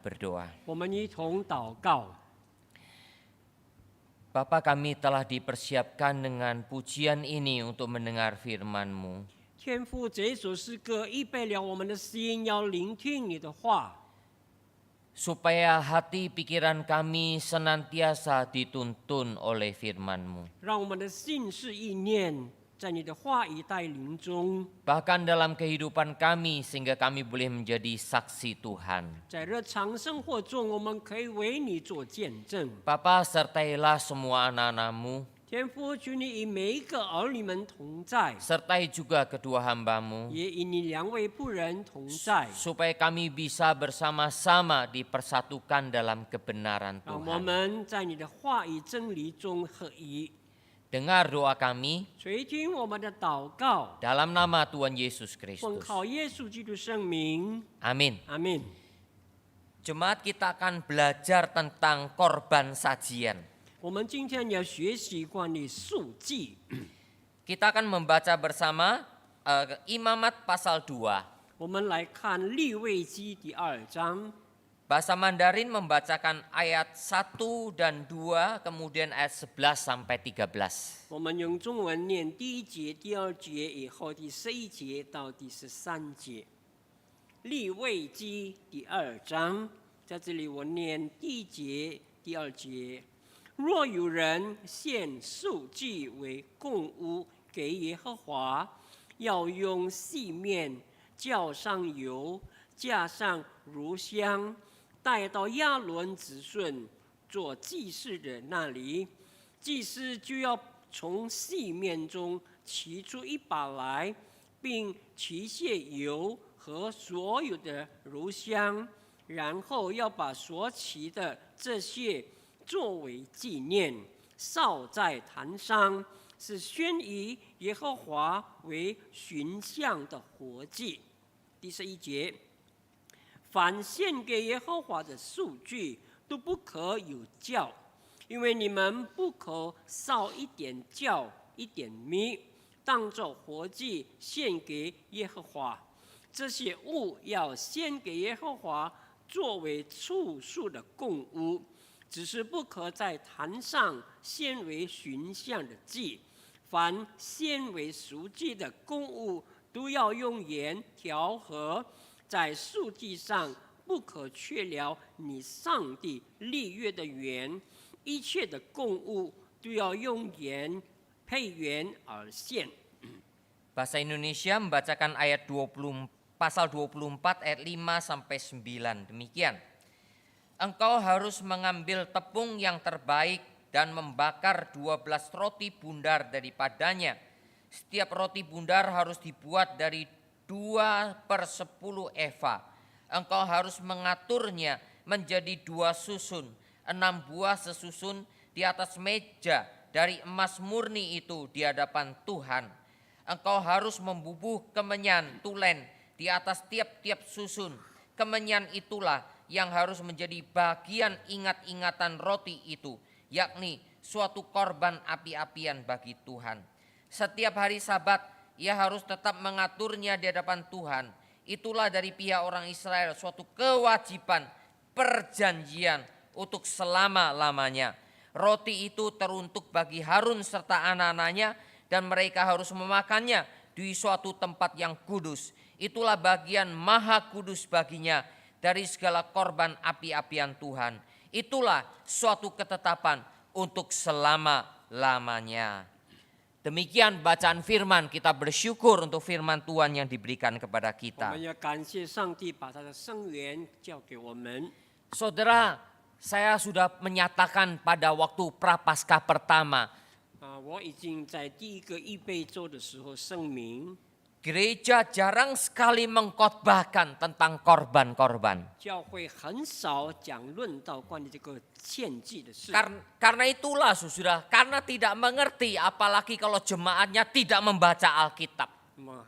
Berdoa. 我们一同祷告。 Bapa, kami telah dipersiapkan dengan pujian ini untuk mendengar firman-Mu. 天父，这首诗歌预备了我们的心，要聆听你的话， Supaya hati pikiran kami senantiasa dituntun oleh firman-Mu. 让我们的心思意念在你的话语带领中， Bahkan dalam kehidupan kami sehingga kami boleh menjadi saksi Tuhan. 在日常生活中，我们可以为你做见证。 Bapa, sertailah semua anak-anak-Mu, 天父，求你与每一个儿女们同在， sertai juga kedua hamba-Mu, 也与你两位仆人同在， supaya kami bisa bersama-sama dipersatukan dalam kebenaran 让我 Tuhan. 们在你的话语真理中合一。 Dengar doa kami 垂听我们的祷告， dalam nama Tuhan Yesus 奉 Kristus. 靠耶稣基督圣名， Amin. 阿门。 Jemaat, kita akan belajar tentang korban sajian. 我们今天要学习关于赎祭， Kita akan membaca bersama Imamat pasal 2. 我们来看利未记第2章。 Bahasa Mandarin membacakan ayat 1 dan 2, kemudian ayat 11 sampai 13. 我们用中文念第1节、第2节以后第11节到第13节。利未记第2章，在这里我念第1节、第2节。若有人献赎祭为供物给耶和华，要用细面浇上油，加上乳香，带到亚伦子孙做祭司的那里，祭司就要从细面中取出一把来，并取些油和所有的乳香，然后要把所取的这些作为纪念，烧在坛上，是宣以耶和华为寻香的活祭。第11节。 凡献给耶和华的赎祭都不可有酵，因为你们不可烧一点酵、一点米，当作活祭献给耶和华。这些物要献给耶和华，作为初熟的供物，只是不可在坛上献为寻香的祭。凡献为赎祭的供物，都要用盐调和。 在赎祭上不可缺了你上帝立约的园，一切的供物都要用盐配园而献。 Bahasa Indonesia membacakan ayat 20, pasal 24 ayat 5 sampai 9. Demikian. Engkau harus mengambil tepung yang terbaik dan membakar 12 roti bundar daripadanya. Setiap roti bundar harus dibuat dari 2/10 eva. Engkau harus mengaturnya menjadi 2 susun, 6 buah sesusun di atas meja dari emas murni itu di hadapan Tuhan. Engkau harus membubuh kemenyan tulen di atas tiap-tiap susun. Kemenyan itulah yang harus menjadi bagian ingat-ingatan roti itu, yakni suatu korban api-apian bagi Tuhan. Setiap hari Sabat ia harus tetap mengaturnya di hadapan Tuhan. Itulah dari pihak orang Israel suatu kewajiban perjanjian untuk selama-lamanya. Roti itu teruntuk bagi Harun serta anak-anaknya dan mereka harus memakannya di suatu tempat yang kudus. Itulah bagian maha kudus baginya dari segala korban api-apian Tuhan. Itulah suatu ketetapan untuk selama-lamanya. Demikian bacaan firman, kita bersyukur untuk firman Tuhan yang diberikan kepada 我 kita. 们要感谢上帝把他的圣言交给我们。 Saudara, saya sudah menyatakan pada waktu Prapaskah pertama, 我已经在第1个预备周的时候声明， gereja jarang sekali mengkhotbahkan tentang korban-korban. 教会很少讲论到关于这个献祭的事。 Karena itulah saudara, karena tidak mengerti apalagi kalau jemaatnya tidak membaca Alkitab.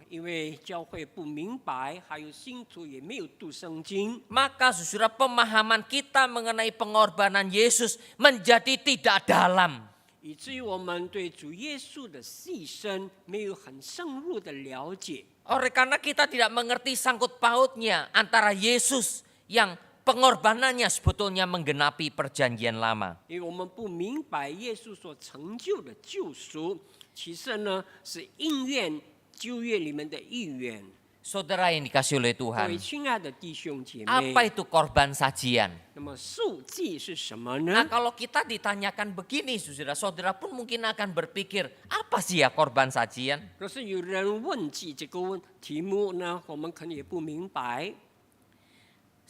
因为教会不明白，还有信徒也没有读圣经， Maka saudara, pemahaman kita mengenai pengorbanan Yesus menjadi tidak dalam. 以至于我们对主耶稣的牺牲没有很深入的了解。 Oleh karena kita tidak mengerti sangkut pautnya antara Yesus yang pengorbanannya sebetulnya menggenapi perjanjian lama. 因为我们不明白耶稣所成就的救赎，其实呢是应验旧约里面的一员。 Saudara yang dikasih oleh 各位 Tuhan, 亲爱的弟兄姐妹， apa itu korban sajian? 那么素祭是什么 Nah 呢？ kalau kita ditanyakan begini saudara pun mungkin akan berpikir, apa sih ya korban sajian? 若是有人问起这个题目呢，我们可能也不明白。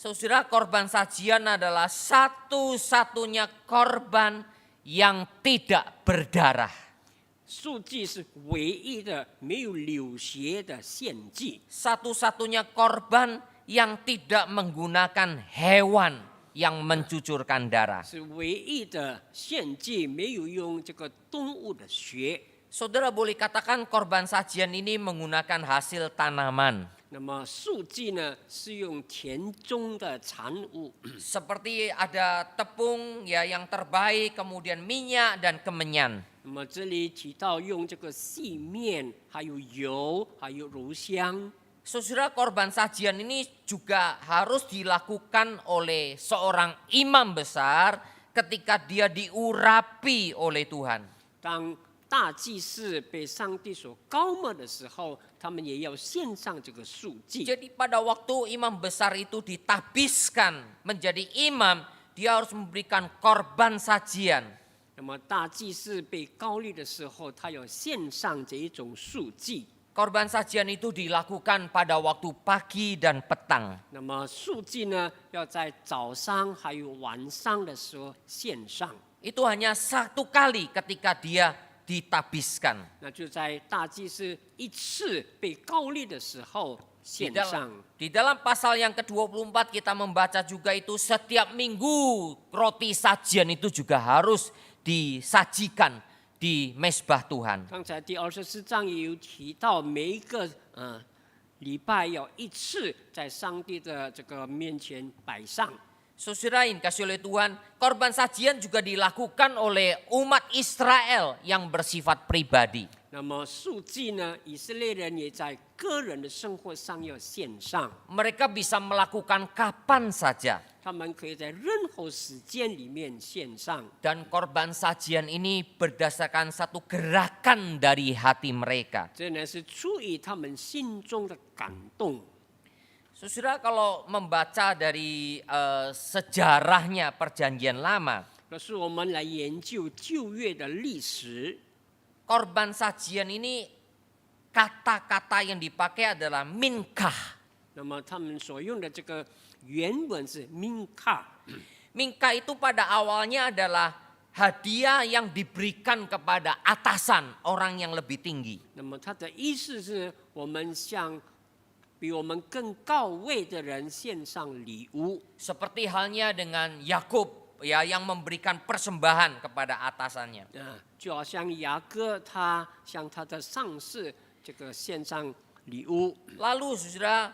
Saudara, korban sajian adalah satu-satunya korban yang tidak berdarah. 素祭是唯一的没有流血的献祭， Satu-satunya korban yang tidak menggunakan hewan yang mencucurkan darah. 是唯一的献祭没有用这个动物的血。 Saudara boleh katakan korban sajian ini menggunakan hasil tanaman. 那么素祭呢，是用田中的产物， Seperti ada tepung ya yang terbaik, kemudian minyak dan kemenyan. 那么这里提到用这个细面，还有油，还有乳香。 Saudara, korban sajian ini juga harus dilakukan oleh seorang imam besar ketika dia diurapi oleh Tuhan. 当大祭司被上帝所膏抹的时候，他们也要献上这个素祭。 Jadi pada waktu imam besar itu ditabiskan menjadi imam, dia harus memberikan korban sajian. 那么大祭司被膏立的时候，他要献上这一种素祭。 Korban sajian itu dilakukan pada waktu pagi dan petang. 那么素祭呢，要在早上还有晚上的时候献上。 Itu hanya satu kali ketika dia ditabiskan. 那就在大祭司一次被膏立的时候 Di 献 dalam, 上。 di dalam pasal yang ke-24 kita membaca juga itu setiap minggu roti sajian itu juga harus disajikan di mezbah Tuhan. 刚才第24章也有提到，每一个礼拜要一次在上帝的这个面前摆上。 Saudara yang dikasih oleh Tuhan, korban sajian juga dilakukan oleh umat Israel yang bersifat pribadi. 那么素祭呢，以色列人也在个人的生活上要献上， Mereka bisa melakukan kapan saja. 他们可以在任何时间里面献上。 Dan korban sajian ini berdasarkan satu gerakan dari hati mereka. 这呢是出于他们心中的感动。 Saudara, kalau membaca dari sejarahnya perjanjian lama, 若是我们来研究旧约的历史， korban sajian ini kata-kata yang dipakai adalah minkah. 那么他们所用的这个原文是 minka。 Minkah itu pada awalnya adalah hadiah yang diberikan kepada atasan, orang yang lebih tinggi. 那么它的意思是我们向比我们更高位的人献上礼物， Seperti halnya dengan Yakub ya yang memberikan persembahan kepada atasannya. 就好像雅各他向他的上司这个献上礼物。 Lalu saudara,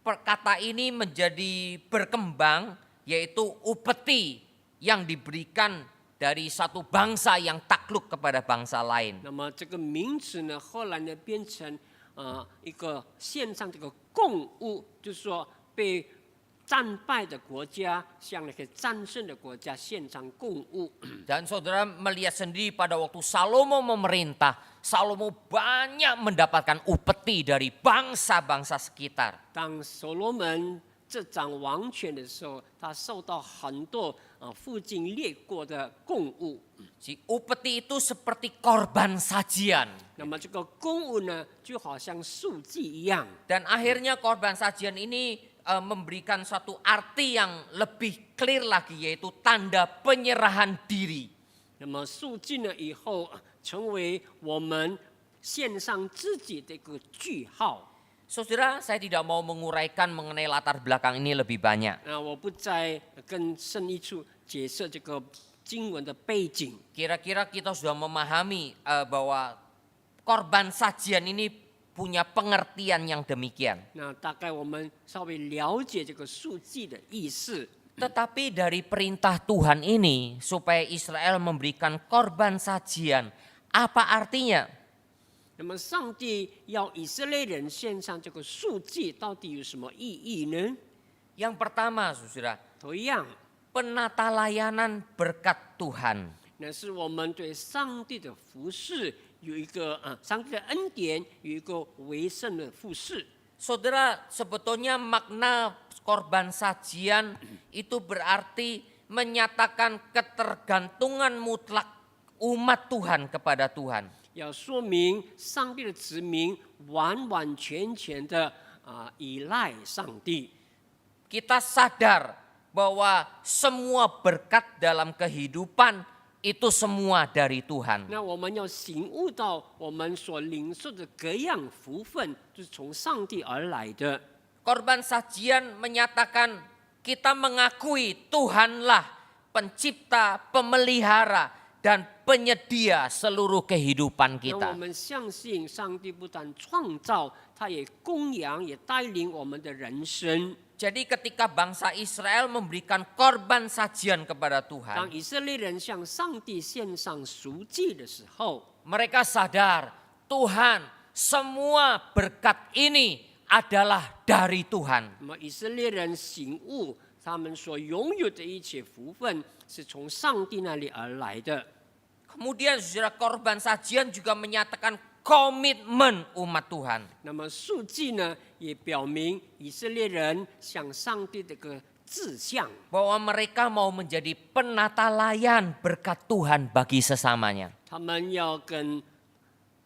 kata ini menjadi berkembang yaitu upeti yang diberikan dari satu bangsa yang takluk kepada bangsa lain. 那么这个名词呢，后来呢变成一个献上这个供物，就是说被战败的国家向那个战胜的国家献上供物。 Dan saudara melihat sendiri pada waktu Salomo memerintah, Salomo banyak mendapatkan upeti dari bangsa-bangsa sekitar. 当所罗门执掌王权的时候，他受到很多附近列国的供物。 Si upeti itu seperti korban sajian. 那么这个供物呢，就好像素祭一样。 Dan akhirnya korban sajian ini memberikan satu arti yang lebih clear lagi, yaitu tanda penyerahan diri. 那么素祭呢，以后成为我们献上自己的一个句号。 Saudara, saya tidak mau menguraikan mengenai latar belakang ini lebih banyak. 我不再更深一处解释这个经文的背景。 Kira-kira kita sudah memahami bahwa korban sajian ini punya pengertian yang demikian. 那大概我们稍微了解这个素祭的意思。 Tetapi dari perintah Tuhan ini supaya Israel memberikan korban sajian, apa artinya? 那么上帝要以色列人献上这个素祭，到底有什么意义呢？ Yang pertama, saudara, 都一样， penata layanan berkat Tuhan. 那是我们对上帝的服侍有一个上帝的恩典有一个为圣的服侍。 Saudara, sebetulnya makna korban sajian itu berarti menyatakan ketergantungan mutlak umat Tuhan kepada Tuhan. 要说明上帝的子民完完全全的依赖上帝。 Kita sadar bahwa semua berkat dalam kehidupan itu semua dari Tuhan. 那我们要醒悟到，我们所领受的各样福分，就是从上帝而来的。 Korban sajian menyatakan kita mengakui Tuhanlah pencipta, pemelihara, dan penyedia seluruh kehidupan 那我 kita. 们相信上帝不但创造，他也供养，也带领我们的人生。 Jadi ketika bangsa Israel memberikan korban sajian kepada 当 Tuhan, 以色列人向上帝献上赎祭的时候， mereka sadar Tuhan, semua berkat ini adalah dari Tuhan. 那么以色列人醒悟，他们所拥有的一切福分是从上帝那里而来的。 Kemudian saudara, korban sajian juga menyatakan komitmen umat Tuhan. 那么赎祭呢，也表明以色列人向上帝的个志向， Bahwa mereka mau menjadi penata layan berkat Tuhan bagi sesamanya. 他们要跟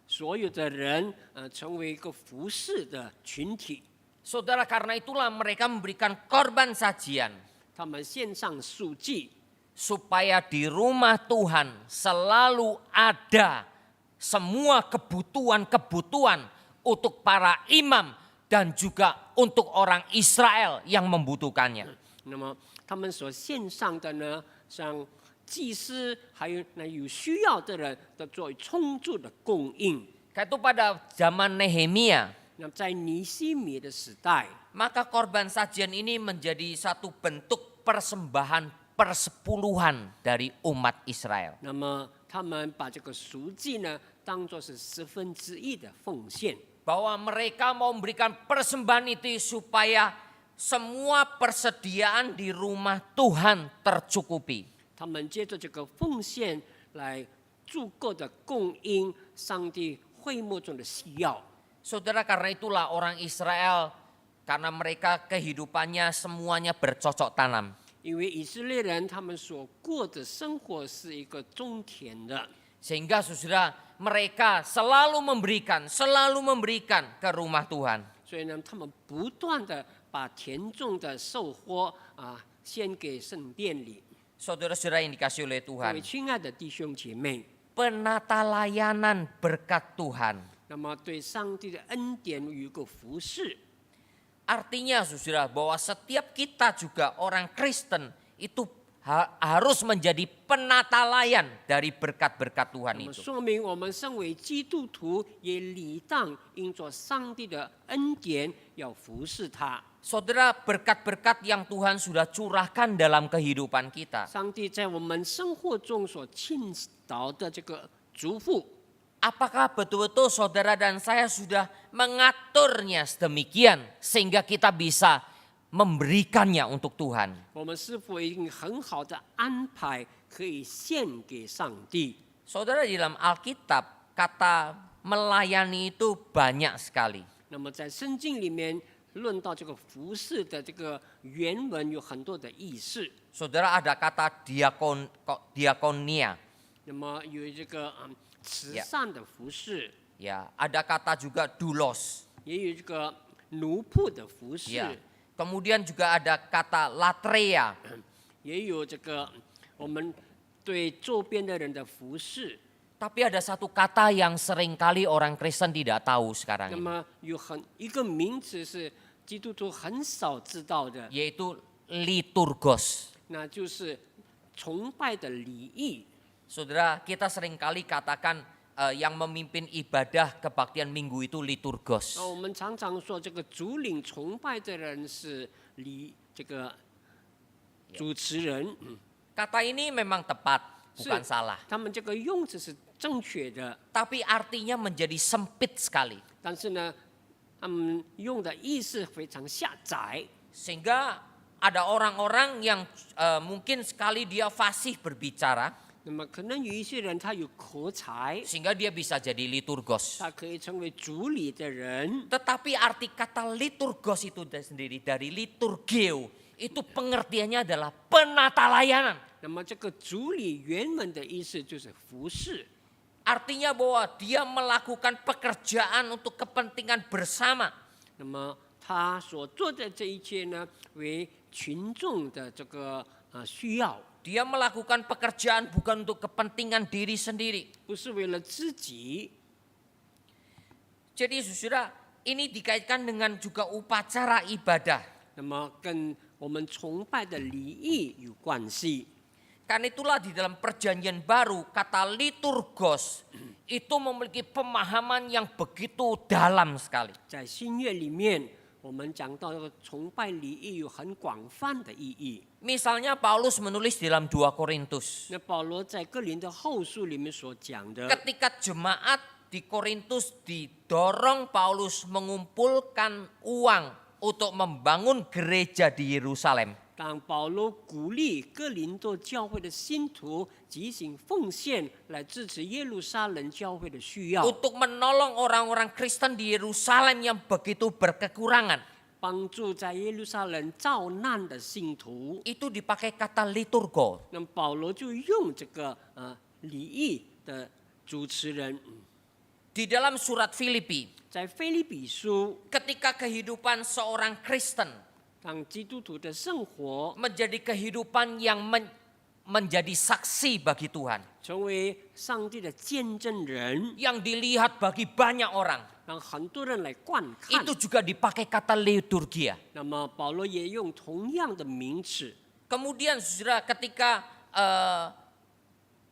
所有的人成为一个服侍的群体。 Saudara, karena itulah mereka memberikan korban sajian. 他们献上赎祭， Supaya di rumah Tuhan selalu ada semua kebutuhan-kebutuhan untuk para imam dan juga untuk orang Israel yang membutuhkannya. 那么他们所献上的呢，像祭司还有那有需要的人的作为充足的供应。 Kayak itu pada zaman Nehemia, 那在尼希米的时代， maka korban sajian ini menjadi satu bentuk persembahan persepuluhan dari umat Israel. 那么他们把这个赎祭呢，当作是1/10的奉献。 Bahwa mereka mau memberikan persembahan itu supaya semua persediaan di rumah Tuhan tercukupi. 他们借着这个奉献来足够的供应上帝会幕中的需要。 Saudara, karena itulah orang Israel, karena mereka kehidupannya semuanya bercocok tanam. 因为以色列人他们所过的生活是一个种田的， Sehingga saudara, mereka selalu memberikan ke rumah Tuhan. 所以呢，他们不断的把田种的收获献给圣殿里。 Saudara-saudara yang dikasih oleh 各位 Tuhan, 亲爱的弟兄姐妹， penata layanan berkat Tuhan. 那么对上帝的恩典有一个服侍， Artinya saudara, bahwa setiap kita juga orang Kristen itu harus menjadi penata layan dari berkat-berkat Tuhan 那么 itu. 说明我们身为基督徒也理当因着上帝的恩典要服侍他。 Saudara, berkat-berkat yang Tuhan sudah curahkan dalam kehidupan kita, 上帝在我们生活中所倾倒的这个祝福， apakah betul-betul saudara dan saya sudah mengaturnya sedemikian sehingga kita bisa memberikannya untuk Tuhan? 我们是否已经很好的安排，可以献给上帝？ Saudara, di dalam Alkitab kata melayani itu banyak sekali. 那么在圣经里面论到这个服侍的这个原文有很多的意思。 Saudara, ada kata diakonia, 那么有这个慈善的服侍， ya, ada kata juga doulos, 也有这个奴仆的服侍， ya. Kemudian juga ada kata latreia, 也有这个我们对周边的人的服侍。 tapi ada satu kata yang seringkali orang Kristen tidak tahu sekarang 那 ini, 么有一个名词是基督徒很少知道的， yaitu liturgos. 那就是崇拜的礼仪。 Saudara, kita seringkali katakan yang memimpin ibadah kebaktian minggu itu liturgos. 我们常常说这个主领崇拜的人是这个主持人， Kata ini memang tepat, 是 bukan salah. 他们这个用词是正确的， Tapi artinya menjadi sempit sekali. 但是呢，他们用的意思非常狭窄， Sehingga ada orang-orang yang mungkin sekali dia fasih berbicara 那么可能有一些人他有口才， sehingga dia bisa jadi liturgos. 他可以成为主理的人。 Tetapi arti kata liturgos itu sendiri dari liturgeo itu pengertiannya adalah penata layanan. 那么这个主理原本的意思就是服侍， Artinya bahwa dia melakukan pekerjaan untuk kepentingan bersama. 那么他所做的这一切呢，为群众的这个需要， Dia melakukan pekerjaan bukan untuk kepentingan diri sendiri. 不是为了自己。 Jadi saudara, ini dikaitkan dengan juga upacara ibadah. 那么跟我们崇拜的礼仪有关系。 Karena itulah di dalam perjanjian baru kata liturgos itu memiliki pemahaman yang begitu dalam sekali. 在新约里面，我们讲到这个崇拜礼仪有很广泛的意义。 Misalnya Paulus menulis di dalam 2 Korintus. 那保罗在哥林的后书里面所讲的， Ketika jemaat di Korintus didorong Paulus mengumpulkan uang untuk membangun gereja di Yerusalem. 当保罗鼓励哥林多教会的信徒进行奉献，来支持耶路撒冷教会的需要， Untuk menolong orang-orang Kristen di Yerusalem yang begitu berkekurangan. 帮助在耶路撒冷遭难的信徒。 Itu dipakai kata liturgo. 那么保罗就用这个礼仪的主持人， Di dalam surat Filipi, 在腓立比书， ketika kehidupan seorang Kristen 当基督徒的生活 menjadi kehidupan yang menjadi saksi bagi Tuhan. 成为上帝的见证人， Yang dilihat bagi banyak orang. 让很多人来观看。 Itu juga dipakai kata liturgia. 那么保罗也用同样的名词。 Kemudian saudara ketika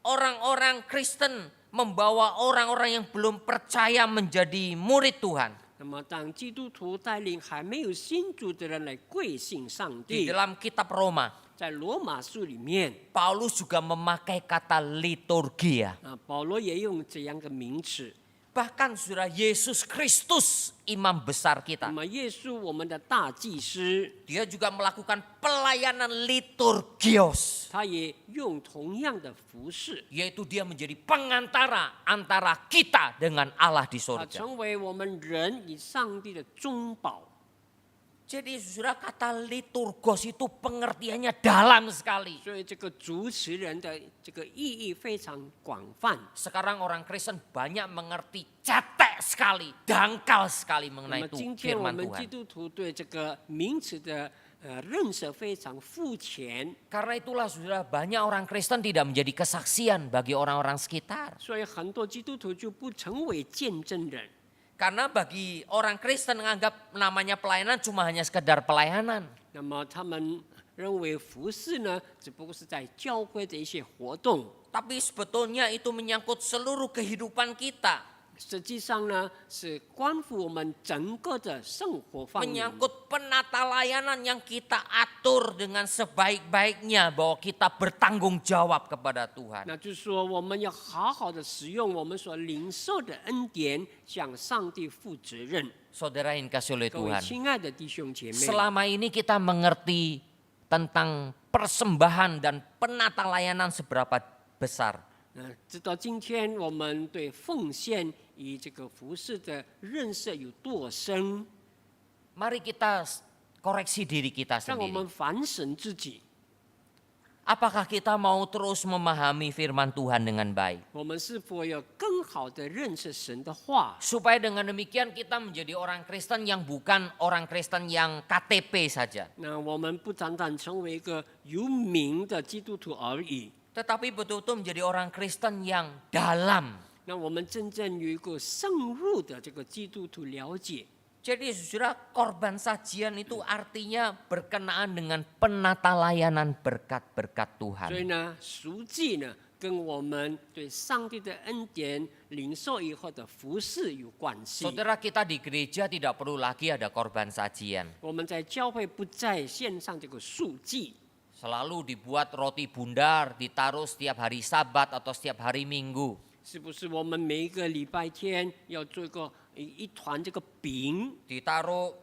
orang-orang Kristen membawa orang-orang yang belum percaya menjadi murid Tuhan. 那么当基督徒带领还没有信主的人来归信上 Di 帝， dalam kitab Roma, 在罗马书里面， Paulus juga memakai kata liturgia. 保罗也用这样的名词。 Bahkan saudara Yesus Kristus imam besar 那 kita. 么耶稣我们的大祭司， Dia juga melakukan pelayanan liturgios. 他也用同样的服饰， Yaitu dia menjadi pengantara antara kita dengan Allah di 他 sorga. 成为我们人与上帝的中保。 Jadi saudara kata liturgos itu pengertiannya dalam sekali. 所以这个主持人的这个意义非常广泛。 Sekarang orang Kristen banyak mengerti cetek sekali, dangkal sekali 那 mengenai 么今天我 firman 们基 Tuhan. 督徒对这个名词的认识非常肤浅， Karena itulah saudara banyak orang Kristen tidak menjadi kesaksian bagi orang-orang sekitar. 所以很多基督徒就不成为见证人。 Karena bagi orang Kristen menganggap namanya pelayanan cuma hanya sekedar pelayanan. 那么他们认为服侍呢，只不过是在教会的一些活动， Tapi sebetulnya itu menyangkut seluruh kehidupan kita. 实际上呢是关乎我们整个的生活方面。 Menyangkut penata layanan yang kita atur dengan sebaik-baiknya bahwa kita bertanggung jawab kepada Tuhan. 那就是说，我们要好好的使用我们所领受的恩典，向上帝负责任。 Saudara yang kasih oleh 各位 Tuhan. 亲爱的弟兄姐妹， Selama ini kita mengerti tentang persembahan dan penata layanan seberapa besar. 直到今天，我们对奉献与这个服饰的认识有多深？ Mari kita koreksi diri kita 让我 sendiri. 们反省自己， Apakah kita mau terus memahami firman Tuhan dengan baik? 我们是否有更好的认识神的话？ Supaya dengan demikian kita menjadi orang Kristen yang bukan orang Kristen yang KTP saja. 那我们不单单成为一个有名的基督徒而已， Tetapi betul-betul menjadi orang Kristen yang dalam. 那我们真正有一个深入的这个基督徒了解。 Jadi saudara, korban sajian itu artinya berkenaan dengan penata layanan berkat-berkat 所以 Tuhan. 呢，赎祭呢，跟我们对上帝的恩典领受以后的服侍有关系。 Saudara, kita di gereja tidak perlu lagi ada korban sajian. 我们在教会不再献上这个赎祭， Selalu dibuat roti bundar, ditaruh setiap hari Sabat atau setiap hari Minggu. 是不是？我们每一个礼拜天要做一团这个饼， Ditaruh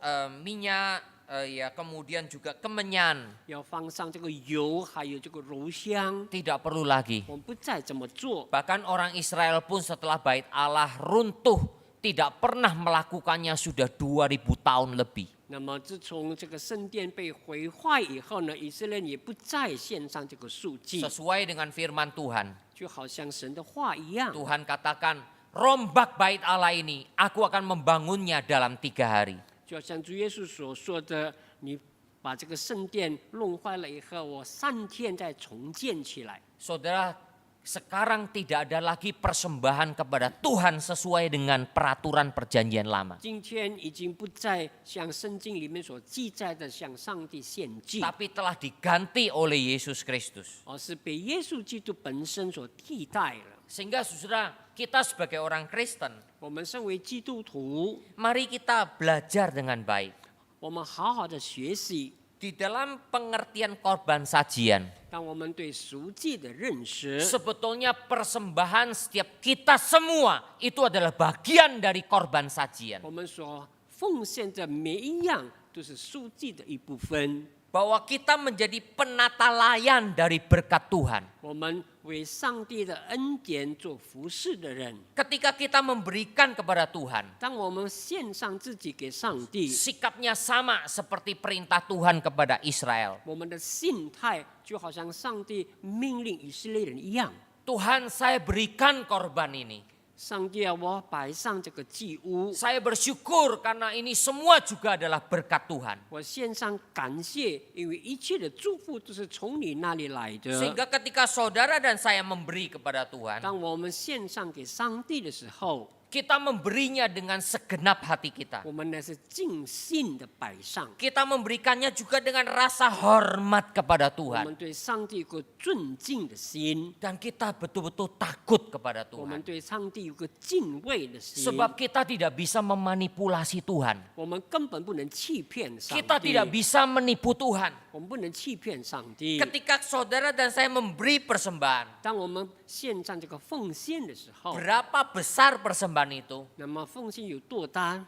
minyak ya kemudian juga kemenyan. 要放上这个油，还有这个柔香。 Tidak perlu lagi. 我们不再这么做。 Bahkan orang Israel pun setelah bait Allah runtuh tidak pernah melakukannya sudah 2000 tahun lebih. 那么自从这个圣殿被毁坏以后呢，以色列人也不再献上这个素祭， Sesuai dengan firman Tuhan. 就好像神的话一样。 Tuhan katakan, rombak bait Allah ini, aku akan membangunnya dalam 3 hari. 就好像主耶稣所说的，你把这个圣殿弄坏了以后，我3天再重建起来。 Saudara, sekarang tidak ada lagi persembahan kepada Tuhan sesuai dengan peraturan perjanjian lama. 今天已经不再像圣经里面所记载的向上帝献祭， Tapi telah diganti oleh Yesus Kristus. 而是被耶稣基督本身所替代了。 Sehingga saudara, kita sebagai orang Kristen, 我们身为基督徒， mari kita belajar dengan baik. 我们好好的学习， Di dalam pengertian korban sajian, 当我们对赎祭的认识， sebetulnya persembahan setiap kita semua itu adalah bagian dari korban sajian. 我们所奉献的每一样都是赎祭的一部分。 Bahwa kita menjadi penata layan dari berkat Tuhan. 我们为上帝的恩典做服侍的人， Ketika kita memberikan kepada Tuhan, 当我们献上自己给上帝， sikapnya sama seperti perintah Tuhan kepada Israel. 我们的心态就好像上帝命令以色列人一样。 Tuhan, saya berikan korban ini. 上帝啊，我摆上这个祭物， Saya bersyukur karena ini semua juga adalah berkat Tuhan. 我献上感谢，因为一切的祝福都是从你那里来的。 Sehingga ketika saudara dan saya memberi kepada Tuhan, 当我们献上给上帝的时候， kita memberinya dengan segenap hati kita. 我们那是尽心的摆上， Kita memberikannya juga dengan rasa hormat kepada 我 Tuhan. 们对上帝有个尊敬的心， Dan kita betul-betul takut kepada 我们 Tuhan. 对上帝有个敬畏的心。 Sebab kita tidak bisa memanipulasi Tuhan. 我们根本不能欺骗上帝， Kita tidak bisa menipu Tuhan. 我们不能欺骗上帝。 Ketika saudara dan saya memberi persembahan, 当我们献上这个奉献的时候， berapa besar persembahan itu 那么奉献有多大，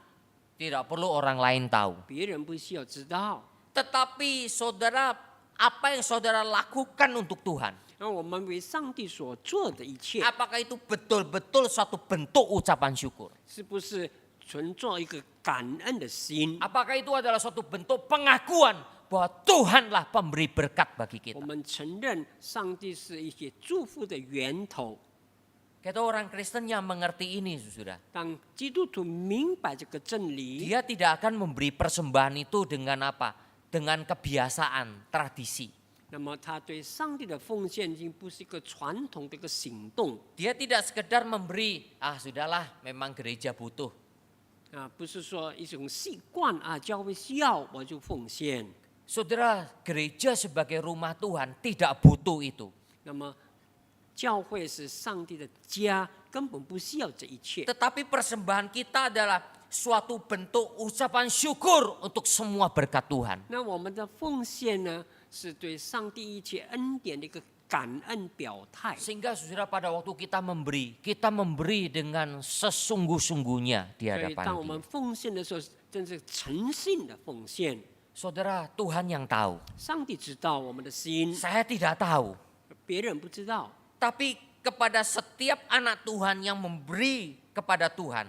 tidak perlu orang lain tahu. 别人不需要知道。 Tetapi saudara, apa yang saudara lakukan untuk Tuhan? 那我们为上帝所做的一切， Apakah itu betul-betul suatu bentuk ucapan syukur? 是不是存做一个感恩的心？ Apakah itu adalah suatu bentuk pengakuan bahwa Tuhanlah pemberi berkat bagi 我 kita? 们承认上帝是一些祝福的源头。 Kita orang Kristen yang mengerti ini, saudara. 当基督徒明白这个真理， Dia tidak akan memberi persembahan itu dengan apa? Dengan kebiasaan, tradisi. 那么他对上帝的奉献已经不是一个传统的一个行动 Dia tidak sekedar memberi, sudahlah, memang gereja butuh. 啊，不是说一种习惯啊，教会需要我就奉献。 Saudara, gereja sebagai rumah Tuhan tidak butuh itu. 那么教会是上帝的家，根本不需要这一切。 Tetapi persembahan kita adalah suatu bentuk ucapan syukur untuk semua berkat Tuhan. 那我们的奉献呢，是对上帝一切恩典的一个感恩表态。 Sehingga saudara pada waktu kita memberi dengan sesungguh-sungguhnya di 所以 hadapan 当我们 Dia. 奉献的时候，真是诚信的奉献。 Saudara, Tuhan yang tahu. 上帝知道我们的心， Saya tidak tahu. 别人不知道。 Tapi kepada setiap anak Tuhan yang memberi kepada Tuhan,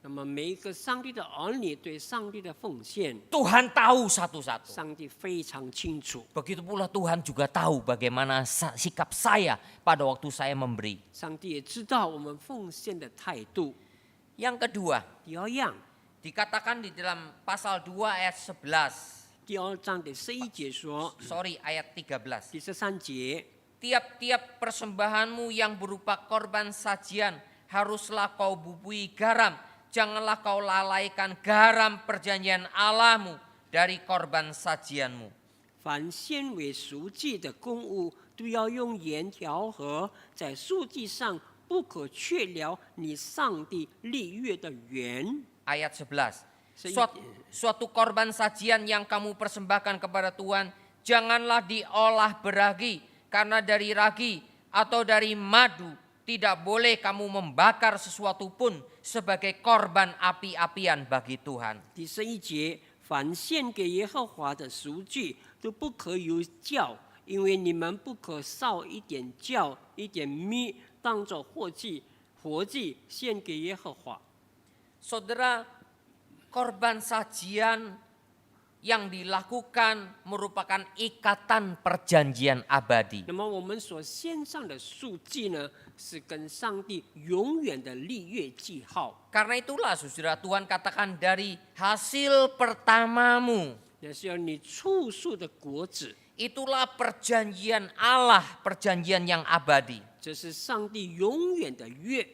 那么每一个上帝的儿女对上帝的奉献， Tuhan tahu satu-satu. 上帝非常清楚。 Begitu pula Tuhan juga tahu bagaimana sikap saya pada waktu saya memberi. 上帝也知道我们奉献的态度。 Yang kedua, 第二样， dikatakan di dalam pasal 2 ayat 11. 第二章第11节说， Sorry, ayat 13. 第13节， Tiap-tiap persembahanmu yang berupa korban sajian haruslah kau bubui garam. Janganlah kau lalaikan garam perjanjian Allahmu dari korban sajianmu. 凡献为赎祭的公物，都要用盐调和，在赎祭上不可却了你上帝立约的原。 Ayat 11. Suatu korban sajian yang kamu persembahkan kepada Tuhan, janganlah diolah beragi, karena dari ragi atau dari madu tidak boleh kamu membakar sesuatu pun sebagai korban api-apian bagi Tuhan. 第11节，凡献给耶和华的赎罪都不可有酵，因为你们不可烧一点酵、一点米，当作活祭献给耶和华。 Saudara, korban sajian yang dilakukan merupakan ikatan perjanjian abadi. 那么我们所献上的赎祭呢，是跟上帝永远的立约记号。 Karena itulah saudara, Tuhan katakan dari hasil pertamamu, 也是要你初熟的果子， itulah perjanjian Allah, perjanjian yang abadi. 这是上帝永远的约。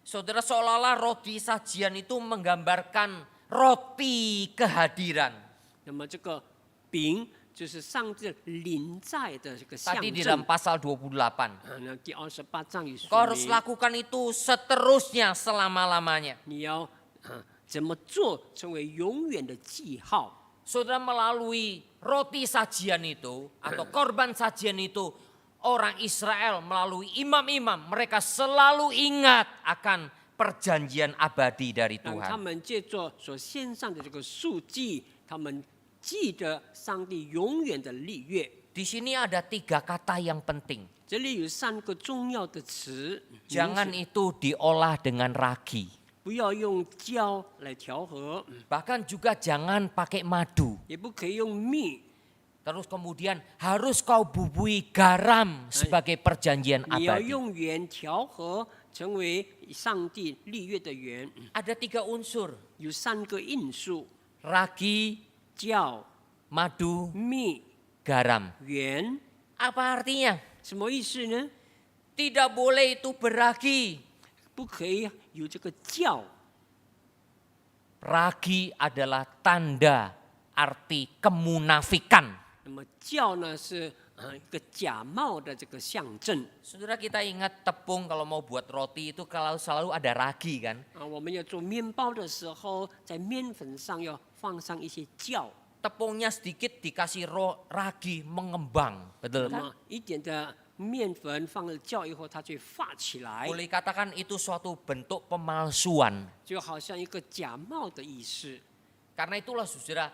Saudara, seolah-olah roti sajian itu menggambarkan roti kehadiran. 那么这个饼就是上帝临在的这个象 Tadi di 征 dalam。pasal 28. 那第28章也 Kau 说 harus 明， lakukan itu seterusnya selama-lamanya. 你要怎么做成为永远的记号。 Saudara, melalui roti sajian itu atau korban sajian itu, orang Israel melalui imam-imam mereka selalu ingat akan perjanjian abadi dari 让他 Tuhan. 们借着所献上的这个赎祭，他们记得上帝永远的立约。 Di sini ada 3 kata yang penting. 这里有3个重要的词， Jangan 名词 itu diolah dengan ragi. 不要用胶来调和， Bahkan juga jangan pakai madu. 也不可以用蜜。 Terus kemudian harus kau bubui garam sebagai perjanjian 你要 abadi. 用盐调和，成为上帝立约的盐。 Ada 3 unsur. 有3个因素： Ragi, 酵、 madu, 蜜、 garam. 盐。 Apa artinya? 什么意思呢？ Tidak boleh itu beragi. 不可以有这个酵。 Ragi adalah tanda arti kemunafikan. 那么酵呢是一个假冒的这个象征 Saudara, kita ingat tepung kalau mau buat roti itu kalau selalu ada ragi kan. 我们要做面包的时候，在面粉上要放上一些酵， Tepungnya sedikit dikasih ragi mengembang, betul 那 kan? 么一点的面粉放了酵以后，它就会发起来， Boleh katakan itu suatu bentuk pemalsuan. 就好像一个假冒的意思。 Karena itulah saudara,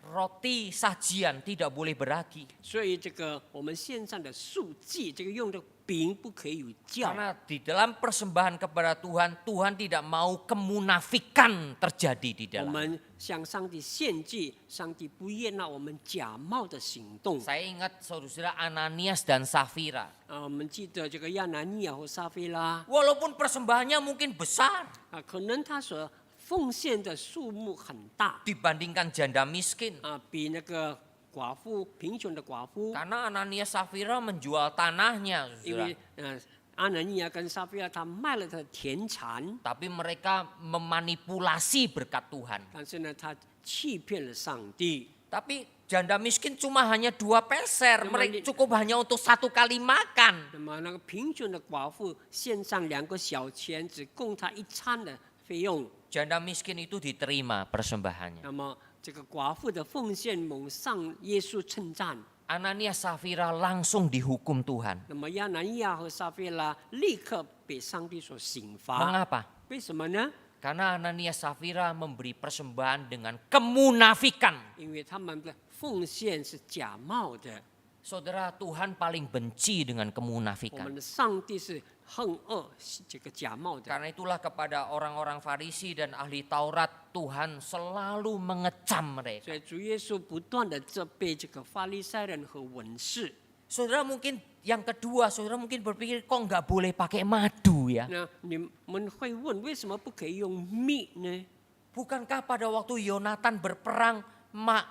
roti sajian tidak boleh beragi. 所以这个我们线上的素祭，这个用的饼不可以有酵， Karena di dalam persembahan kepada Tuhan, Tuhan tidak mau kemunafikan terjadi di 我 dalam. 们向上帝献祭，上帝不悦纳我们假冒的行动。 Saya ingat saudara Ananias dan Safira. 我们记得这个亚拿尼亚和撒菲拉 Walaupun persembahannya mungkin besar 可能他所奉献的数目很大 dibandingkan janda miskin. 比那个寡妇贫穷的寡妇， Karena Ananias Safira menjual tanahnya, 因 saudara. 为阿南尼亚跟撒菲拉他卖了他的田产， Tapi mereka memanipulasi berkat Tuhan. 但是呢他欺骗了上帝。 Tapi janda miskin cuma hanya 2 peser. Memang Mereka cukup hanya untuk 1 kali makan. 那么那个贫穷的寡妇献上2个小钱，只供他1餐的费用。 Janda miskin itu diterima persembahannya. 那么这个寡妇的奉献蒙上耶稣称赞。 Ananias Safira langsung dihukum Tuhan. 那么亚拿尼亚和撒菲拉立刻被上帝所刑罚， Mengapa? 为什么呢？ Karena Ananias Safira memberi persembahan dengan kemunafikan. 因为他们的奉献是假冒的。 Saudara, Tuhan paling benci dengan 我 kemunafikan. 们的上帝是恨恶这个假冒的， Karena itulah kepada orang-orang Farisi dan ahli Taurat, Tuhan selalu mengecam mereka. 所以主耶稣不断的责备这个法利赛人和文士。 Saudara, mungkin yang kedua, saudara mungkin berpikir kok nggak boleh pakai madu ya? 那你们会问，为什么不可以用蜜呢？ Bukankah pada waktu Yonatan berperang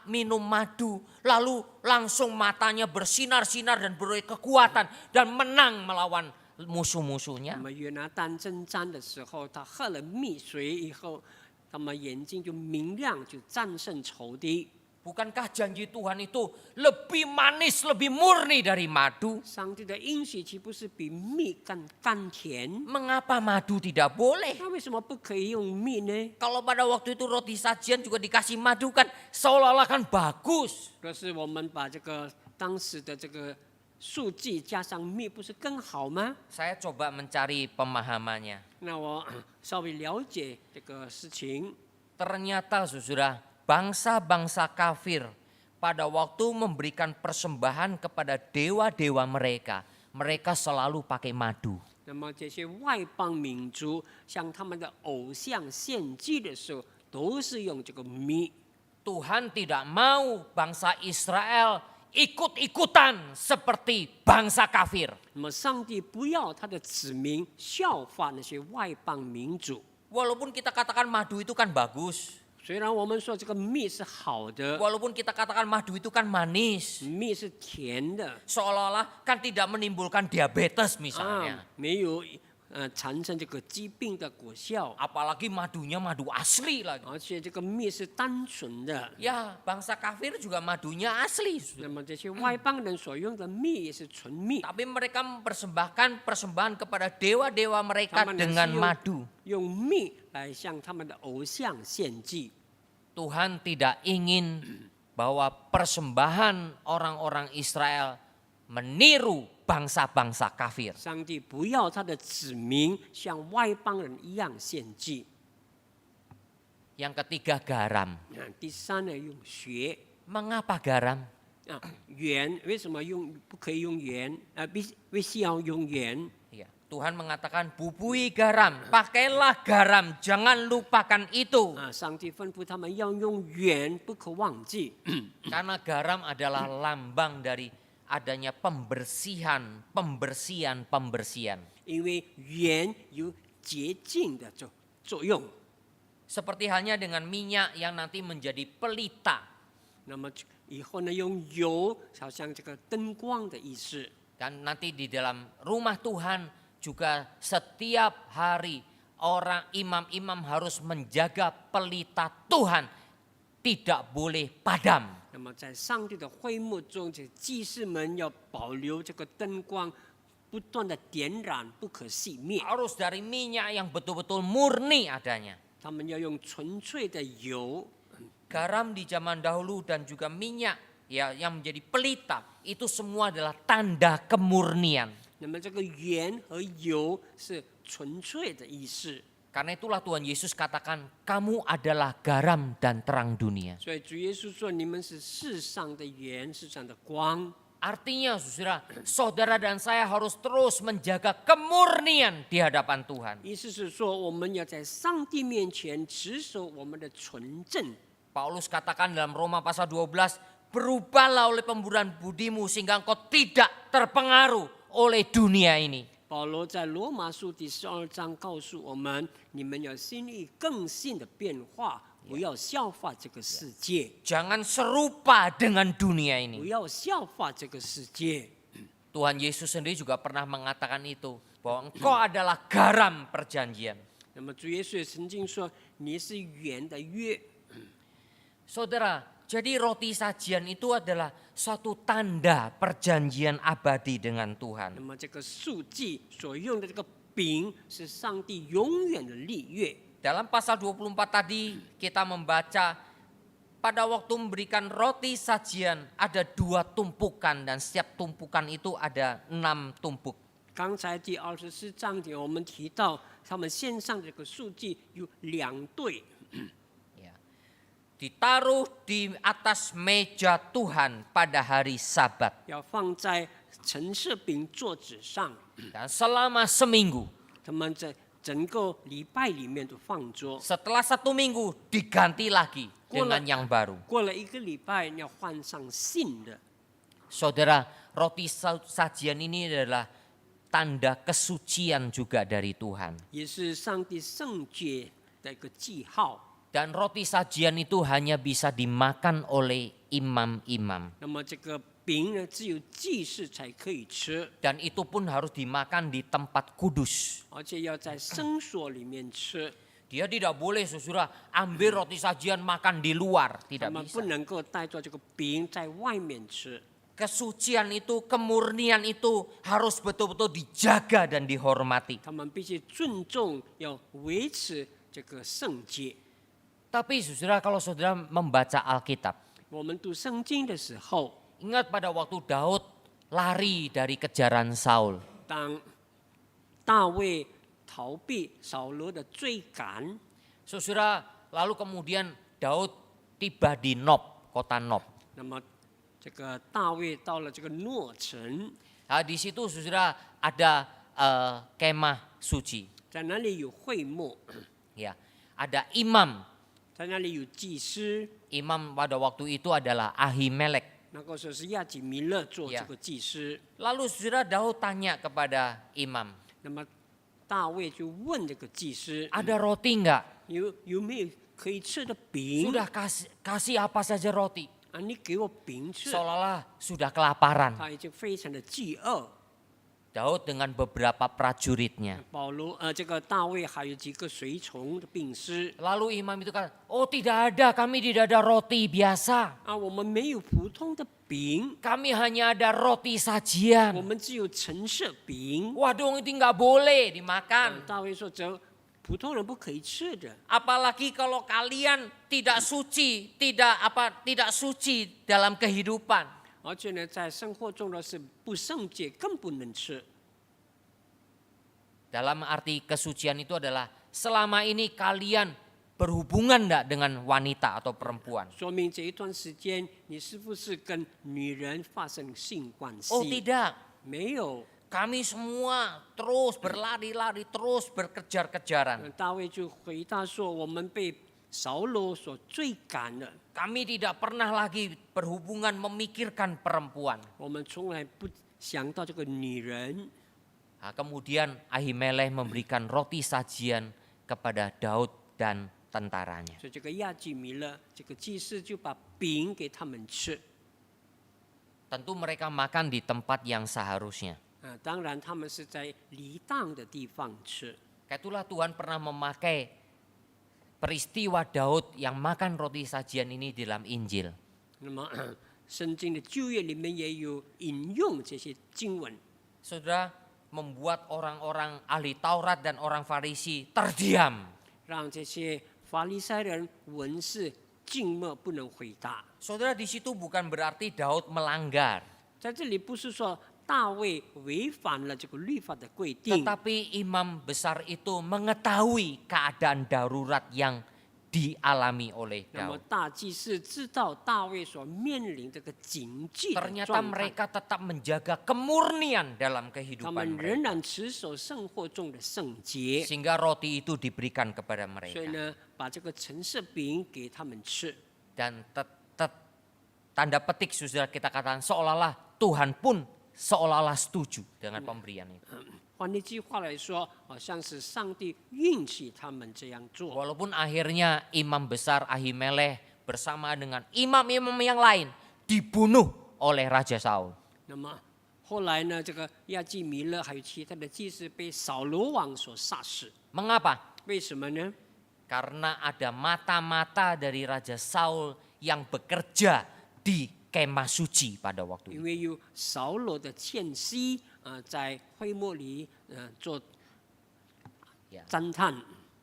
minum madu, lalu langsung matanya bersinar-sinar dan beroleh kekuatan dan menang melawan 那 musuh-musuhnya? 么约拿单征战的时候，他喝了蜜水以后，他们眼睛就明亮，就战胜仇敌。 Bukankah janji Tuhan itu lebih manis, lebih murni dari madu? 上帝的应许岂不是比蜜更甘甜？ Mengapa madu tidak boleh? 那为什么不可以用蜜呢？ Kalau pada waktu itu roti sajian juga dikasih madu kan seolah-olah kan bagus. 若是我们把这个当时的这个数据加上蜜，不是更好吗？ Saya coba mencari pemahamannya. 那我稍微了解这个事情。 Ternyata saudara, bangsa-bangsa kafir pada waktu memberikan persembahan kepada dewa-dewa mereka, mereka selalu pakai madu. 那么这些外邦民族向他们的偶像献祭的时候，都是用这个米。 Tuhan tidak mau bangsa Israel ikut-ikutan seperti bangsa kafir. 那么上帝不要他的子民效法那些外邦民族。 Walaupun kita katakan madu itu kan bagus. 虽然我们说这个蜜是好的， Walaupun kita katakan madu itu kan manis. 蜜是甜的 Seolah-olah kan tidak menimbulkan diabetes misalnya. 没有产生这个疾病的果效， Apalagi madunya madu asli lagi. 而且这个蜜是单纯的。 Ya, bangsa kafir juga madunya asli. 那么这些外邦人所用的蜜也是纯蜜， Tapi mereka mempersembahkan persembahan kepada dewa-dewa mereka Taman dengan nasi madu. 用蜜来向他们的偶像献祭。 Tuhan tidak ingin bahwa persembahan orang-orang Israel meniru bangsa-bangsa kafir. 上帝不要他的子民像外邦人一样献祭。 Yang ketiga garam. 第三呢，用血 Mengapa garam? 盐，为什么不可以用盐？必须要用盐。 Ya, Tuhan mengatakan bubui garam, pakailah garam, jangan lupakan itu. 上帝吩咐他们要用盐，不可忘记。 Karena garam adalah lambang dari adanya pembersihan. 因为盐有洁净的作用。 Seperti halnya dengan minyak yang nanti menjadi pelita. 那么以后呢，用油好像这个灯光的意思。 Dan nanti di dalam rumah Tuhan juga setiap hari orang imam-imam harus menjaga pelita Tuhan tidak boleh padam. 那么在上帝的会幕中，这祭司们要保留这个灯光，不断的点燃，不可熄灭。 Harus dari minyak yang betul-betul murni adanya. 他们要用纯粹的油。 Garam di zaman dahulu dan juga minyak ya yang menjadi pelita itu semua adalah tanda kemurnian. 那么这个盐和油是纯粹的意思。 Karena itulah Tuhan Yesus katakan kamu adalah garam dan terang dunia. 所以主耶稣说：“你们是世上的盐，世上的光。” Artinya saudara dan saya harus terus menjaga kemurnian di hadapan Tuhan. 意思是说，我们要在上帝面前持守我们的纯正。 Paulus katakan dalam Roma pasal 12, berubahlah oleh pemburuan budimu sehingga engkau tidak terpengaruh oleh dunia ini. 保罗在罗马书第12章告诉我们：你们要心意更新的变化，不要效法这个世界， Jangan serupa dengan dunia 不 ini. 要效法这个世界。 Tuhan Yesus sendiri juga pernah mengatakan itu, bahwa engkau adalah garam perjanjian. 那么主耶稣也曾经说：“你是盐的约。” Saudara, jadi roti sajian itu adalah suatu tanda perjanjian abadi dengan 那 Tuhan. 么这个素祭所用的这个饼是上帝永远的立约。 Dalam pasal 24 tadi kita membaca pada waktu memberikan roti sajian ada 2 tumpukan dan setiap tumpukan itu ada 6 tumpuk. 刚才第24章节我们提到，他们献上这个素祭有2对， Ya. Ditaruh di atas meja Tuhan pada hari Sabat 要放在陈设饼桌子上， dan selama seminggu. 他们在整个礼拜里面都放着。 Setelah 1 minggu diganti lagi dengan yang baru. 过了1个礼拜，要换上新的。 Saudara, roti sajian ini adalah tanda kesucian juga dari Tuhan. 也是上帝圣洁的一个记号。 Dan roti sajian itu hanya bisa dimakan oleh imam-imam. 那么这个饼呢，只有祭司才可以吃， Dan itu pun harus dimakan di tempat kudus. 而且要在圣所里面吃。 Dia tidak boleh saudara ambil roti sajian makan di luar. 他 Tidak 们 bisa. 不能够带着这个饼在外面吃。 Kesucian itu, kemurnian itu harus betul-betul dijaga dan dihormati. 他们必须尊重，要维持这个圣洁。 Tapi saudara, kalau saudara membaca Alkitab, 我们读圣经的时候， ingat pada waktu Daud lari dari kejaran Saul. 当大卫逃避扫罗的追赶， Saudara, lalu kemudian Daud tiba di Nob, kota Nob. 那么这个大卫到了这个诺城， Nah, di situ saudara ada kemah suci, 在那里有会幕， ya, ada imam. 在那里有祭司。 Imam pada waktu itu adalah Ahimelek. 那个时候是亚基米勒做 Ya. 这个祭司， Lalu saudara Daud tanya kepada imam, 那么大卫就问这个祭司， ada roti enggak? 有没有可以吃的饼？ Sudah kasih apa saja roti. 啊，你给我饼吃。 Seolah-olah sudah kelaparan. 他已经非常的饥饿。 Daud dengan beberapa prajuritnya. 这个大卫还有几个随从的兵士 Lalu imam itu kan, oh tidak ada, kami tidak ada roti biasa. 啊，我们没有普通的饼， Kami hanya ada roti 我 sajian. 们只有橙色饼。 Waduh itu nggak boleh dimakan. 大卫说：“这普通人不可以吃的。 Apalagi kalau kalian tidak suci, tidak suci dalam kehidupan. 而且呢，在生活中呢是不圣洁，更不能吃。 Dalam arti kesucian itu adalah selama ini kalian berhubungan enggak dengan wanita atau perempuan? 说明这一段时间你是不是跟女人发生性关系？ Oh tidak, 没有。 kami semua terus berlari-lari, terus berkejar-kejaran. 大卫就回答说：“我们被扫罗所追赶了， Kami tidak pernah lagi berhubungan memikirkan perempuan. 我们从来不想到这个女人。” Nah, kemudian Ahimelek memberikan roti sajian kepada Daud dan tentaranya. 所以这个亚基米勒这个祭司就把饼给他们吃。 Tentu mereka makan di tempat yang seharusnya. 当然他们是在离当的地方吃。 Itulah Tuhan pernah memakai peristiwa Daud yang makan roti sajian ini di dalam Injil. 那么圣经的旧约里面也有引用这些经文， Saudara, membuat orang-orang ahli Taurat dan orang Farisi terdiam. 让这些法利赛人文士静默不能回答。 Saudara, di situ bukan berarti Daud melanggar, 在这里不是说大卫违反了这个律法的规定， tetapi imam besar itu mengetahui keadaan darurat yang dialami oleh 那么 Daud. 大祭司知道大卫所面临这个警戒的 Ternyata 状态， mereka tetap menjaga kemurnian dalam 他 kehidupan 们 mereka. 仍然持守生活中的圣洁， Sehingga roti itu diberikan kepada 所以 mereka. 呢，把这个橙色饼给他们吃。 Dan tanda petik saudara kita katakan seolah-olah Tuhan pun seolah-olah setuju dengan pemberian itu. 换一句话来说，好像是上帝允许他们这样做。 Walaupun akhirnya imam besar Ahimelek bersama dengan imam-imam yang lain dibunuh oleh Raja Saul. 那么后来呢，这个亚基米勒还有其他的祭司被扫罗王所杀死。 Mengapa? 为什么呢？ Karena ada mata-mata dari Raja Saul yang bekerja di kemah suci pada waktu 因 itu. 为有扫罗的欠息在会幕里做 Ya. 侦探。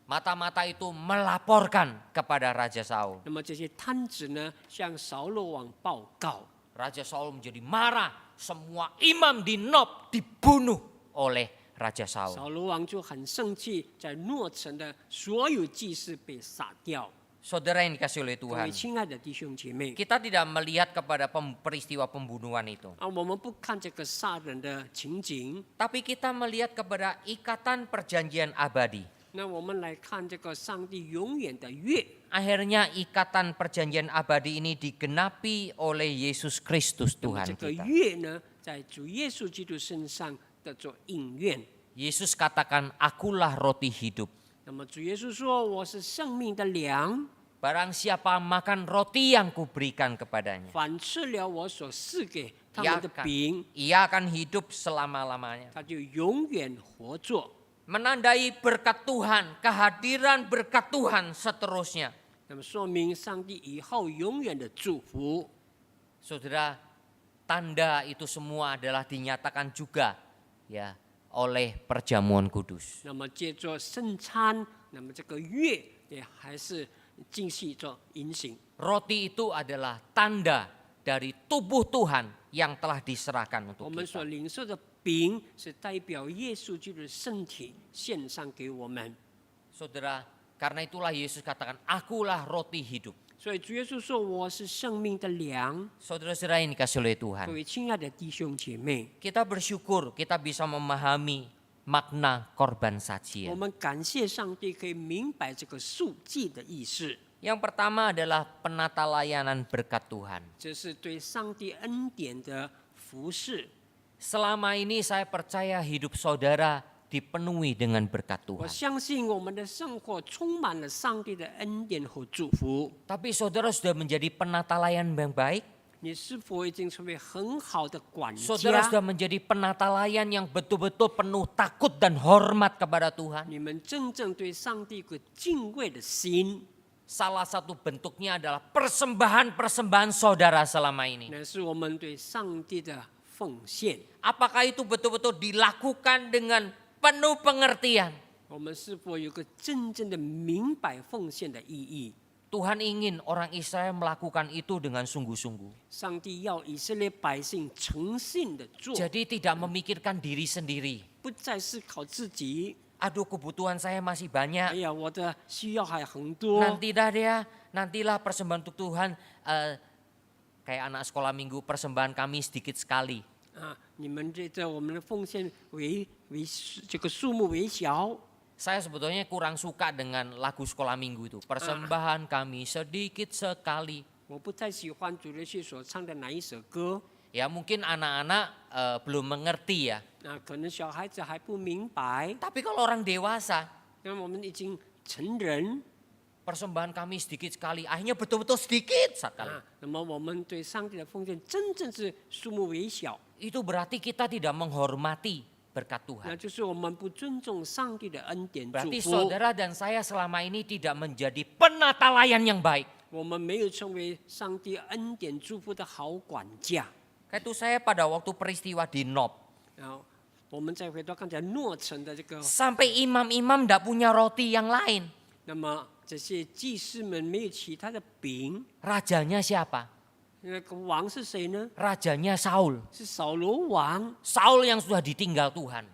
Mata-mata itu melaporkan kepada Raja Saul. 那么这些探子呢，向扫罗王报告。 Raja Saul menjadi marah. Semua imam di Nob dibunuh oleh Raja Saul. 扫罗王就很生气，在诺城的所有祭司被杀掉。 Saudara yang dikasih oleh 各位 Tuhan, 亲爱的弟兄姐妹， kita tidak melihat kepada peristiwa pembunuhan itu. 我们不看这个杀人的情景， Tapi kita melihat kepada ikatan perjanjian abadi. 那我们来看这个上帝永远的约。 Akhirnya ikatan perjanjian abadi ini digenapi oleh Yesus Kristus 那么 Tuhan 这个 kita. 约呢，在主耶稣基督身上的做应验。 Yesus katakan, akulah roti hidup. 那么主耶稣说：“我是生命的粮， Barang siapa makan roti yang kuberikan kepadanya, 反吃了我所赐给他 ia 们的饼， akan hidup selama-lamanya. 他就永远活着。 Menandai berkat Tuhan, kehadiran berkat Tuhan seterusnya. 那么说明上帝以后永远的祝福。 Saudara, tanda itu semua adalah dinyatakan juga ya oleh perjamuan kudus. 那么借着圣餐，那么这个约也还是继续着引行。 Roti itu adalah tanda dari tubuh Tuhan yang telah diserahkan 我 untuk 们所 kita. 领受的饼是代表耶稣基督的身体献上给我们。 Saudara, karena itulah Yesus katakan, akulah roti hidup. 所以主耶稣说：“我是生命的粮。 Saudara-saudara yang dikasih oleh ”各 Tuhan, 位亲爱的弟兄姐妹， kita bersyukur kita bisa memahami makna korban 我 sajian. 们感谢上帝可以明白这个赎祭的意思， Yang pertama adalah penata layanan berkat Tuhan. 这是对上帝恩典的服侍。 Selama ini saya percaya hidup saudara dipenuhi dengan berkat 我 Tuhan. 相信我们的生活充满了上帝的恩典和祝福。 Tapi saudara sudah menjadi penata layanan yang baik. 你是否已经成为很好的管 Saudara 家？ sudah menjadi penata layan yang betul-betul penuh takut dan hormat kepada Tuhan. 你们真正对上帝有个敬畏的心， Salah satu bentuknya adalah persembahan-persembahan saudara selama ini. 那是我们对上帝的奉献。 Apakah itu betul-betul dilakukan dengan penuh pengertian? 我们是否有个真正的明白奉献的意义？ Tuhan ingin orang Israel melakukan itu dengan sungguh-sungguh. 上帝要以色列百姓诚信的做， Jadi tidak memikirkan diri sendiri. 不再思考自己。 Aduh kebutuhan saya masih 哎 banyak. 呀，我的需要还很多。 Nanti dah ya, nantilah persembahan untuk Tuhan. Kayak anak sekolah minggu persembahan kami sedikit sekali. 啊，你们我们的奉献这个数目为小， Saya sebetulnya kurang suka dengan lagu sekolah minggu itu. Persembahan kami sedikit sekali. 我不太喜欢主日学所唱的哪一首歌。 Ya mungkin anak-anak belum mengerti ya. 啊，可能小孩子还不明白， Tapi kalau orang dewasa, 因为我们已经成人 persembahan kami sedikit sekali. Akhirnya betul-betul sedikit sekali. 啊，那么我们对上帝的奉献真正是数目为小， Itu berarti kita tidak menghormati berkat 那 Tuhan. 就是我们不尊重上帝的恩典祝 Berarti 福， saudara dan saya selama ini tidak menjadi penata layan yang baik. 我们没有成为上帝恩典祝福的好管家。 Kayak itu saya pada waktu peristiwa di Nop. 然后我们再回到刚才诺城的这个， Sampai imam-imam tidak punya roti yang lain. 那么这些祭司们没有其他的饼， Rajanya siapa? 那个王是谁呢？ Rajanya Saul. 是扫罗王。 Saul yang sudah ditinggal Tuhan.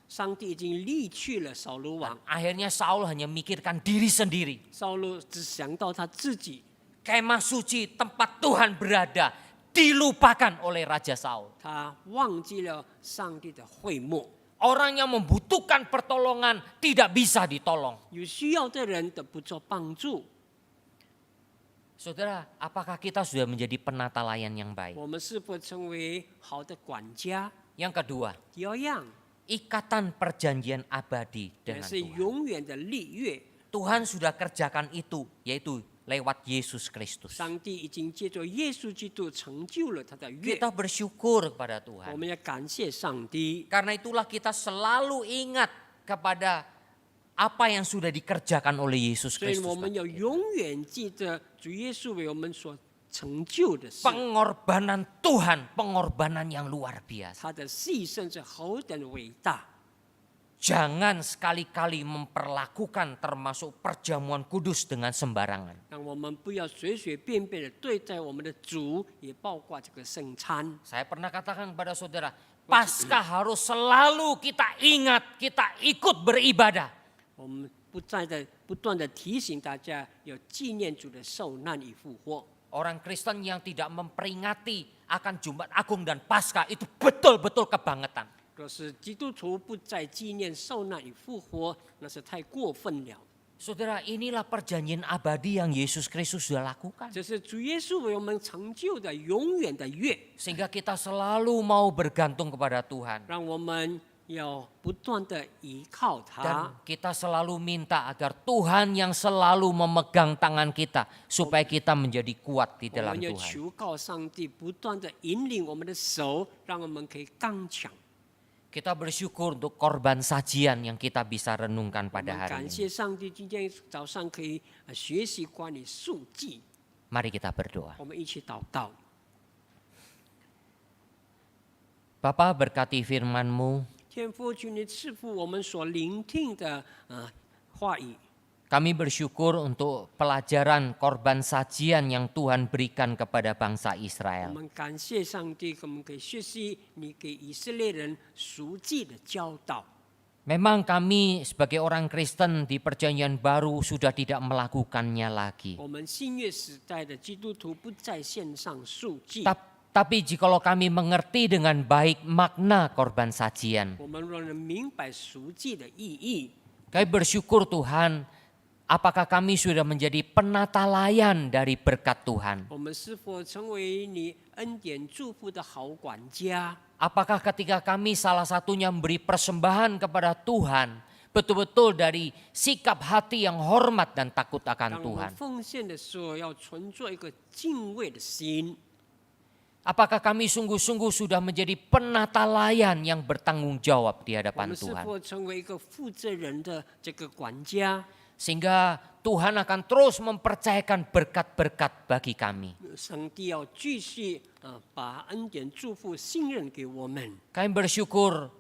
上帝已经离去了扫罗王， Akhirnya Saul hanya memikirkan diri sendiri. 扫罗只想到他自己， Kemah suci tempat Tuhan berada dilupakan oleh Raja Saul. 他忘记了上帝的会幕。 Orang yang membutuhkan pertolongan tidak bisa ditolong. 有需要的人得不做帮助。 Saudara, apakah kita sudah menjadi penata layan yang baik? 我们是否成为好的管家？ Yang kedua, 第二样 ikatan perjanjian abadi 也 dengan 是 Tuhan. 永远的立约。 Tuhan sudah kerjakan itu, yaitu lewat Yesus Kristus. 上帝已经借着耶稣基督成就了他的约， Kita bersyukur kepada 我 Tuhan. 们要感谢上帝。 Karena itulah kita selalu ingat kepada apa yang sudah dikerjakan oleh Yesus 所以 Kristus. 我们要永远记得主耶稣为我们所成就的事， Pengorbanan Tuhan, pengorbanan yang luar biasa. 他的牺牲是何等伟大。 Jangan sekali-kali memperlakukan termasuk perjamuan kudus dengan sembarangan. 让我们不要随随便便的对待我们的主，也包括这个圣餐。 Saya pernah katakan kepada saudara, Paskah harus selalu kita ingat, kita ikut beribadah. 我们不断的提醒大家要纪念主的受难与复活。 Orang Kristen yang tidak memperingati akan Jumat Agung dan Paskah itu betul-betul kebangetan. 若是基督徒不再纪念受难与复活，那是太过分了。 Saudara, inilah perjanjian abadi yang Yesus Kristus sudah lakukan. 这是主耶稣为我们成就的永远的约， Sehingga kita selalu mau bergantung kepada Tuhan. 让我们要不断的依靠 Dan 他。 kita selalu minta agar Tuhan yang selalu memegang tangan kita supaya kita menjadi kuat di 我 dalam 们要 Tuhan. 求告上帝不断的引领我们的手，让我们可以刚强。 Kita bersyukur untuk korban sajian yang kita bisa renungkan 我们 pada hari 感 ini. 谢上帝，今天早上可以学习关于数记， Mari kita berdoa. 我们一起祷告。 Bapa, berkati firman-Mu. 天父，求你赐福我们所聆听的话语。 Kami bersyukur untuk pelajaran korban sajian yang Tuhan berikan kepada bangsa 我 Israel. 们感谢上帝，我们可以学习你给以色列人赎祭的教导。Memang kami sebagai orang Kristen di Perjanjian Baru sudah tidak melakukannya lagi. 我们新约时代的基督徒不再献上赎祭， Tapi jikalau kami mengerti dengan baik makna korban sajian, 我们若能明白赎祭的意义， kami bersyukur Tuhan, apakah kami sudah menjadi penatalayan dari berkat Tuhan? 我们是否成为你恩典祝福的好管家？ Apakah ketika kami salah satunya memberi persembahan kepada Tuhan, betul-betul dari sikap hati yang hormat dan takut 当 akan 我们 Tuhan? 奉献的时候，要存着一个敬畏的心。 Apakah kami sungguh-sungguh sudah menjadi penatalayan yang bertanggung jawab di 我 hadapan 们是 Tuhan? 否成为一个负责人的这个管家？ Sehingga Tuhan akan terus mempercayakan berkat-berkat bagi kami. 上帝要继续把恩典祝福信任给我们。 Kami bersyukur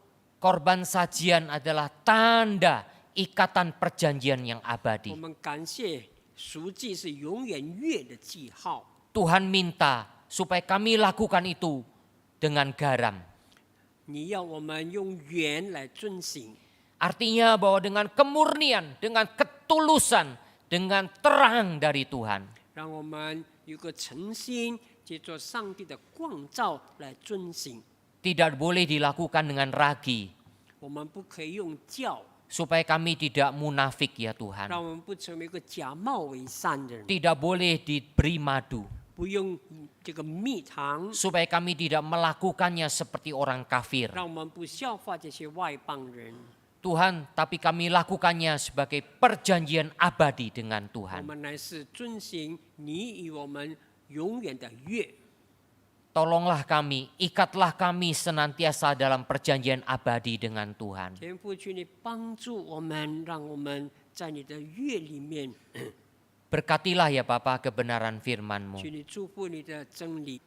korban sajian adalah tanda ikatan perjanjian yang 我 abadi. 们感谢赎祭是永远约的记号。 Tuhan minta supaya kami lakukan itu dengan garam. 你要我们用盐来遵行， Artinya bahwa dengan kemurnian, dengan ketulusan, dengan terang dari Tuhan. 让我们有个诚心，借着上帝的光照来遵行。 Tidak boleh dilakukan dengan ragi, 我们不可以用教， supaya kami tidak munafik ya Tuhan. 让我们不成为一个假冒为善的人， Tidak boleh diberi madu, 不用这个蜜糖， supaya kami tidak melakukannya seperti orang kafir. 让我们不效法这些外邦人。 Tuhan, tapi kami lakukannya sebagai perjanjian abadi dengan 我 Tuhan. 们乃是遵行你与我们永远的约。 Tolonglah kami, ikatlah kami senantiasa dalam perjanjian abadi dengan Tuhan. 天父，求你帮助我们，让我们在你的约里面， Berkatilah ya Bapa kebenaran firman-Mu. 求你祝福你的真理。